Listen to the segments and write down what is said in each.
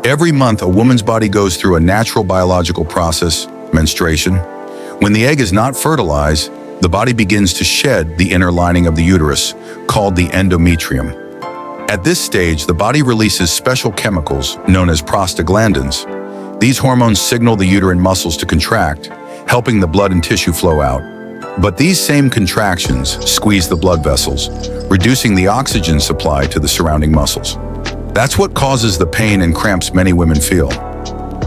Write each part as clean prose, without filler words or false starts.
Every month, a woman's body goes through a natural biological process, menstruation. When the egg is not fertilized, the body begins to shed the inner lining of the uterus, called the endometrium. At this stage, the body releases special chemicals known as prostaglandins. These hormones signal the uterine muscles to contract, helping the blood and tissue flow out. But these same contractions squeeze the blood vessels, reducing the oxygen supply to the surrounding muscles. That's what causes the pain and cramps many women feel.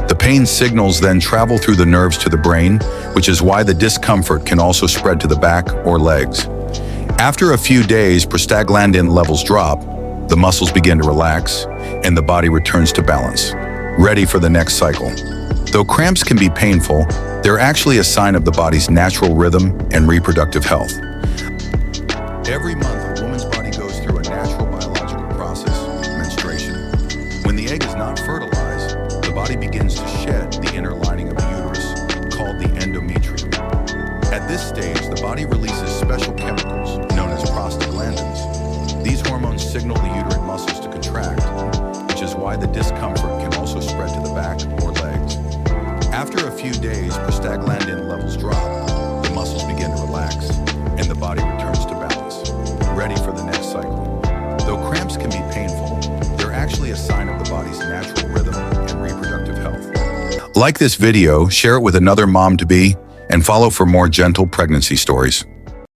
The pain signals then travel through the nerves to the brain, which is why the discomfort can also spread to the back or legs. After a few days, prostaglandin levels drop, the muscles begin to relax, and the body returns to balance, ready for the next cycle. Though cramps can be painful, they're actually a sign of the body's natural rhythm and reproductive health. Every month, a woman's body goes through a natural biological process, menstruation. When the egg is not fertilized, the body begins to shed the inner lining of the uterus, called the endometrium. At this stage, the body releases special chemicals known as prostaglandins. These hormones signal the uterine muscles to contract, which is why the discomfort can also spread to the back or legs. After a few days, prostaglandin levels drop, the muscles begin to relax, and the body returns to balance, ready for the next cycle. Though cramps can be painful, they're actually a sign of the body's natural rhythm and reproductive health. Like this video, share it with another mom-to-be, and follow for more gentle pregnancy stories.